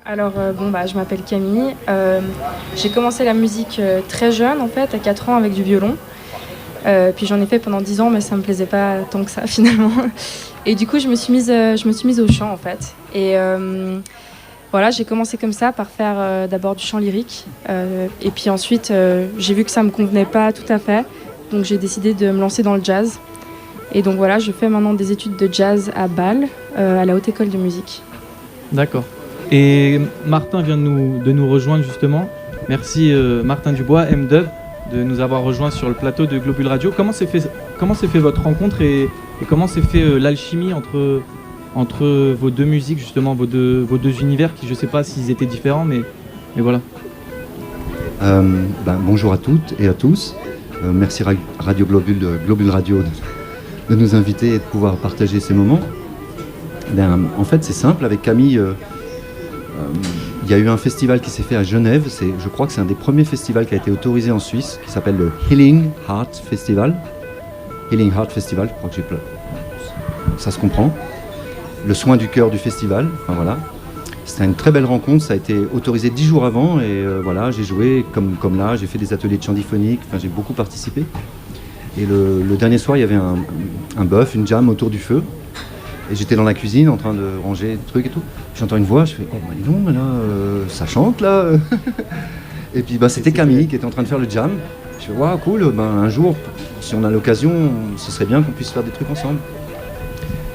Alors, je m'appelle Camille. J'ai commencé la musique très jeune, en fait, à 4 ans avec du violon. Puis j'en ai fait pendant 10 ans, mais ça me plaisait pas tant que ça, finalement. Et du coup, je me suis mise au chant, en fait. Et voilà, j'ai commencé comme ça, par faire d'abord du chant lyrique. Et puis ensuite, j'ai vu que ça me convenait pas tout à fait. Donc j'ai décidé de me lancer dans le jazz. Et donc voilà, je fais maintenant des études de jazz à Bâle, à la Haute École de Musique. D'accord. Et Martin vient de nous rejoindre justement. Merci Martin Dubois, MDub, de nous avoir rejoints sur le plateau de Globule Radio. Comment s'est fait votre rencontre et comment s'est fait l'alchimie entre vos deux musiques, justement, vos deux univers qui, je ne sais pas s'ils étaient différents, mais voilà. Bonjour à toutes et à tous. Merci Radio Globule Radio de nous inviter et de pouvoir partager ces moments. En fait, c'est simple. Avec Camille, il y a eu un festival qui s'est fait à Genève. Je crois que c'est un des premiers festivals qui a été autorisé en Suisse, qui s'appelle le Healing Heart Festival. Healing Heart Festival, je crois que ça se comprend. Le soin du cœur du festival, enfin voilà. C'était une très belle rencontre, ça a été autorisé 10 jours avant et voilà, j'ai joué comme là, j'ai fait des ateliers de chant diphonique, enfin j'ai beaucoup participé. Et le dernier soir, il y avait un bœuf, une jam autour du feu. Et j'étais dans la cuisine en train de ranger des trucs et tout. J'entends une voix, je fais oh dis donc, là, ça chante là. Et puis c'était Camille qui était en train de faire le jam. Je fais waouh cool, un jour, si on a l'occasion, ce serait bien qu'on puisse faire des trucs ensemble.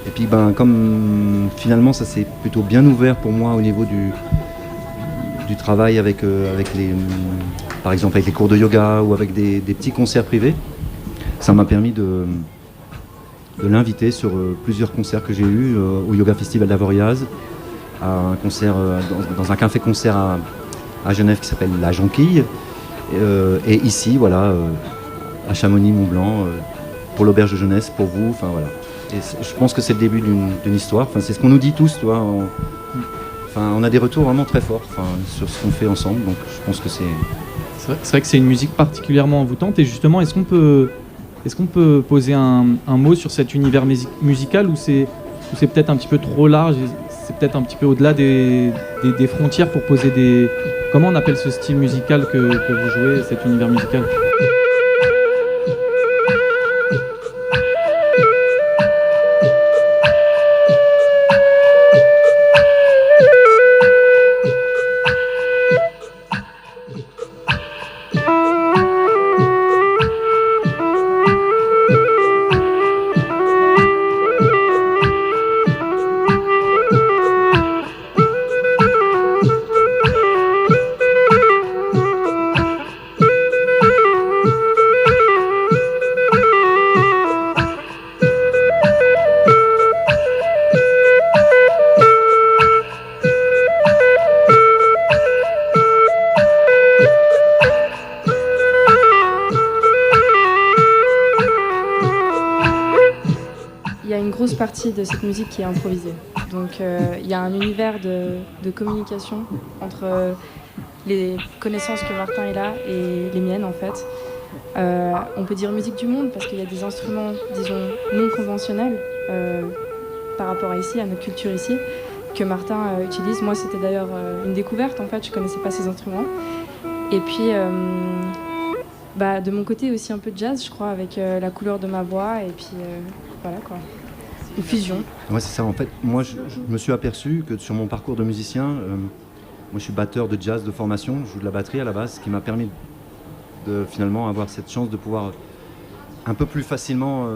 Et puis comme finalement ça s'est plutôt bien ouvert pour moi au niveau du travail avec par exemple avec les cours de yoga ou avec des petits concerts privés, ça m'a permis de l'inviter sur plusieurs concerts que j'ai eus au Yoga Festival d'Avoriaz, à un concert dans un café-concert à Genève qui s'appelle La Jonquille, et ici voilà à Chamonix-Mont-Blanc pour l'auberge de jeunesse pour vous, enfin voilà. Et je pense que c'est le début d'une histoire. Enfin, c'est ce qu'on nous dit tous, toi. On a des retours vraiment très forts sur ce qu'on fait ensemble. Donc, je pense que c'est vrai que c'est une musique particulièrement envoûtante. Et justement, est-ce qu'on peut poser un mot sur cet univers musical ou c'est peut-être un petit peu trop large, c'est peut-être un petit peu au-delà des frontières pour poser des... Comment on appelle ce style musical que vous jouez, cet univers musical ? Partie de cette musique qui est improvisée. Donc il y a un univers de communication entre les connaissances que Martin est là et les miennes en fait. On peut dire musique du monde parce qu'il y a des instruments, disons, non conventionnels par rapport à ici, à notre culture ici, que Martin utilise. Moi c'était d'ailleurs une découverte en fait, je connaissais pas ces instruments. Et puis de mon côté aussi un peu de jazz je crois avec la couleur de ma voix et puis voilà quoi. Une fusion. Ouais, c'est ça. En fait, moi, je me suis aperçu que sur mon parcours de musicien, moi, je suis batteur de jazz de formation, je joue de la batterie à la base, ce qui m'a permis de finalement avoir cette chance de pouvoir un peu plus facilement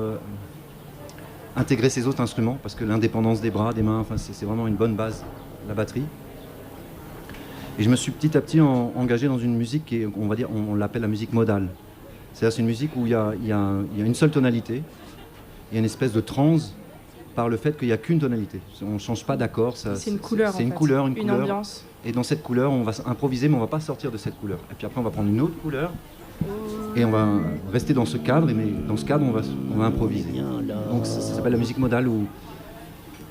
intégrer ces autres instruments, parce que l'indépendance des bras, des mains, c'est vraiment une bonne base, la batterie. Et je me suis petit à petit engagé dans une musique qui est, on va dire, on l'appelle la musique modale. C'est-à-dire c'est une musique où il y a une seule tonalité, il y a une espèce de transe par le fait qu'il n'y a qu'une tonalité. On ne change pas d'accord. C'est une couleur, c'est une couleur, une ambiance. Et dans cette couleur, on va improviser, mais on ne va pas sortir de cette couleur. Et puis après, on va prendre une autre couleur et on va rester dans ce cadre. Mais dans ce cadre, on va improviser. Donc ça s'appelle la musique modale.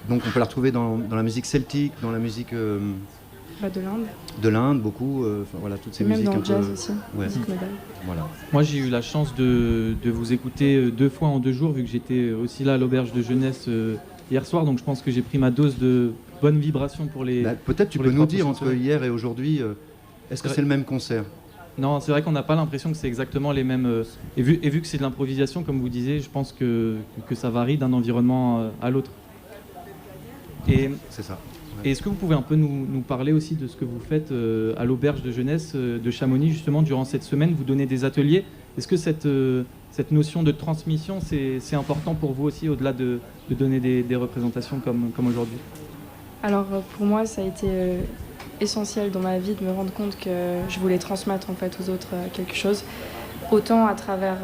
Donc on peut la retrouver dans la musique celtique, dans la musique de l'Inde. De l'Inde, beaucoup. Voilà, toutes ces musiques même dans un le jazz peu... aussi. Ouais. Musique modale. Voilà. Moi, j'ai eu la chance de vous écouter 2 fois en 2 jours, vu que j'étais aussi là à l'auberge de jeunesse hier soir. Donc, je pense que j'ai pris ma dose de bonne vibration pour les... Peut-être tu pour peux les nous 3 dire prochaines entre semaines. hier et aujourd'hui, est-ce que c'est le même concert? Non, c'est vrai qu'on n'a pas l'impression que c'est exactement les mêmes... et vu que c'est de l'improvisation, comme vous disiez, je pense que ça varie d'un environnement à l'autre. Et C'est ça. Et est-ce que vous pouvez un peu nous parler aussi de ce que vous faites à l'auberge de jeunesse de Chamonix, justement, durant cette semaine? Vous donnez des ateliers. Est-ce que cette notion de transmission, c'est important pour vous aussi, au-delà de donner des représentations comme aujourd'hui? Alors pour moi, ça a été essentiel dans ma vie de me rendre compte que je voulais transmettre en fait aux autres quelque chose. Autant à travers...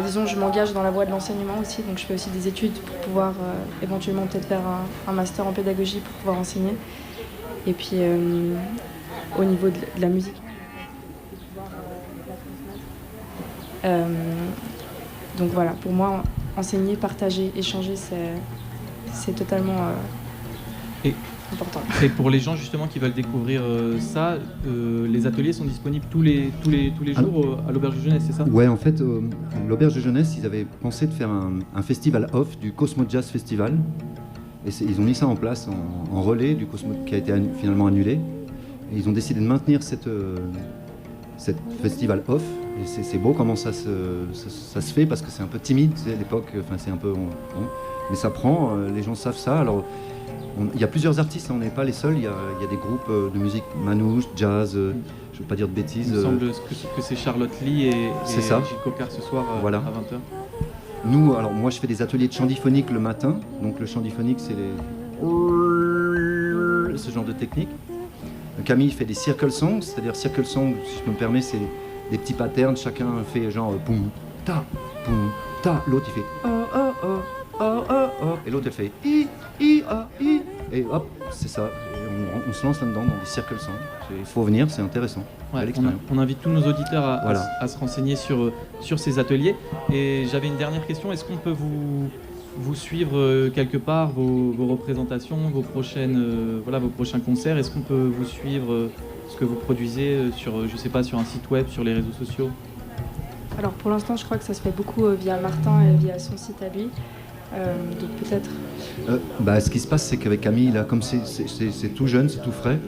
disons, je m'engage dans la voie de l'enseignement aussi, donc je fais aussi des études pour pouvoir éventuellement peut-être faire un master en pédagogie pour pouvoir enseigner. Et puis au niveau de la musique, pouvoir la transmettre. Donc voilà, pour moi, enseigner, partager, échanger, c'est totalement important. Et pour les gens justement qui veulent découvrir ça, les ateliers sont disponibles tous les jours à l'auberge de jeunesse, c'est ça? Ouais, en fait, l'auberge de jeunesse, ils avaient pensé de faire un festival off du Cosmo Jazz Festival. Et ils ont mis ça en place en relais du Cosmo qui a été finalement annulé. Et ils ont décidé de maintenir cette festival off. Et c'est beau comment ça se fait, parce que c'est un peu timide, à l'époque, enfin c'est un peu... mais ça prend, les gens savent ça. Alors, il y a plusieurs artistes, on n'est pas les seuls, il y a des groupes de musique manouche, jazz, je ne veux pas dire de bêtises. Il me semble que c'est Charlotte Lee et Gilles Cocard ce soir voilà. À 20h. Nous, alors moi je fais des ateliers de chant diphonique le matin, donc le chant diphonique c'est ce genre de technique. Camille fait des circle songs, c'est-à-dire circle song, si je me permets, c'est des petits patterns, chacun fait genre poum ta, l'autre il fait oh oh oh oh oh oh, et l'autre elle fait i a i, et hop, c'est ça. Et on se lance là-dedans dans des circle songs. Il faut venir, c'est intéressant. Ouais, on invite tous nos auditeurs à se renseigner sur ces ateliers. Et j'avais une dernière question, est-ce qu'on peut vous suivre quelque part, vos représentations, vos prochains concerts? Est-ce qu'on peut vous suivre ce que vous produisez sur, je sais pas, sur un site web, sur les réseaux sociaux? Alors pour l'instant, je crois que ça se fait beaucoup via Martin et via son site à lui. Donc peut-être... ce qui se passe, c'est qu'avec Camille, là, comme c'est tout jeune, c'est tout frais,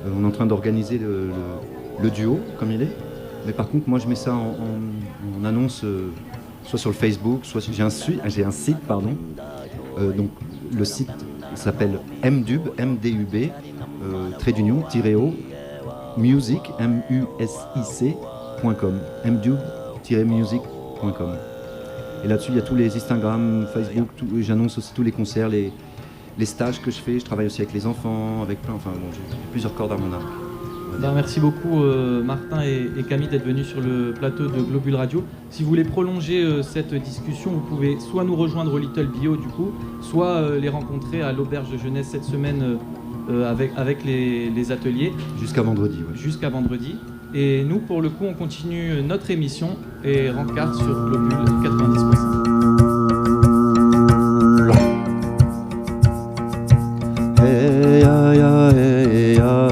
on est en train d'organiser le duo, comme il est. Mais par contre, moi, je mets ça en annonce, soit sur le Facebook, soit j'ai un site, pardon. Donc le site s'appelle MDUB, MDUB, trait d'union, -o, music, music.com, mdub-music.com. Et là-dessus, il y a tous les Instagram, Facebook, j'annonce aussi tous les concerts, les stages que je fais. Je travaille aussi avec les enfants, avec plein, enfin bon, j'ai plusieurs cordes à mon arc. Merci beaucoup Martin et Camille d'être venus sur le plateau de Globule Radio. Si vous voulez prolonger cette discussion, vous pouvez soit nous rejoindre au Little Bio du coup, soit les rencontrer à l'auberge de jeunesse cette semaine avec les ateliers. Jusqu'à vendredi. Ouais. Jusqu'à vendredi. Et nous, pour le coup, on continue notre émission et rencard sur Globule 90.5. Hey, ya, ya, hey, ya,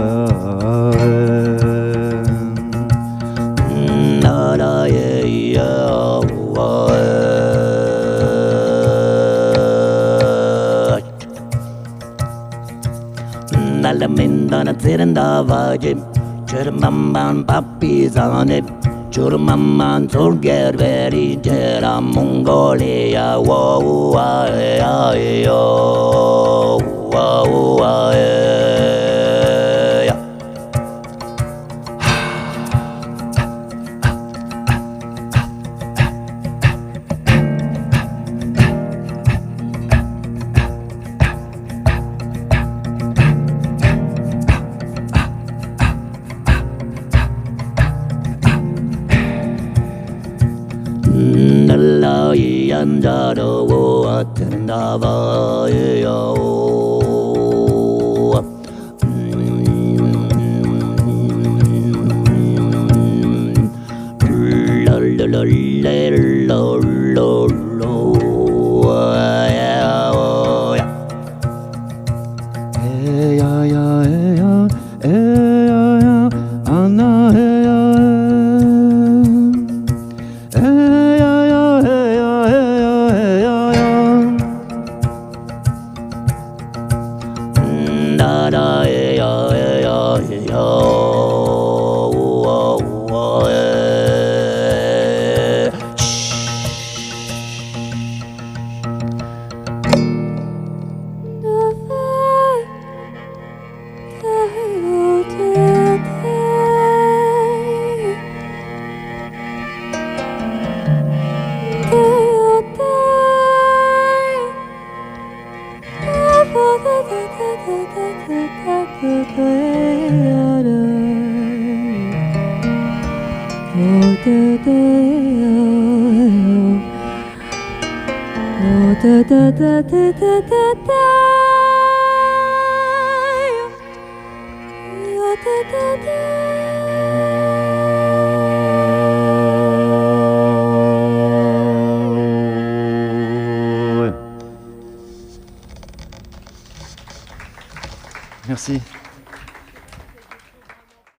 na, na, yeah, yeah, Nalamindana tirandavaji Churmamman papizane Churmamman solgerveri Jera Mongolia Wow, ae, ae, oh, wow, ae. Andaro atendava io la la la Merci.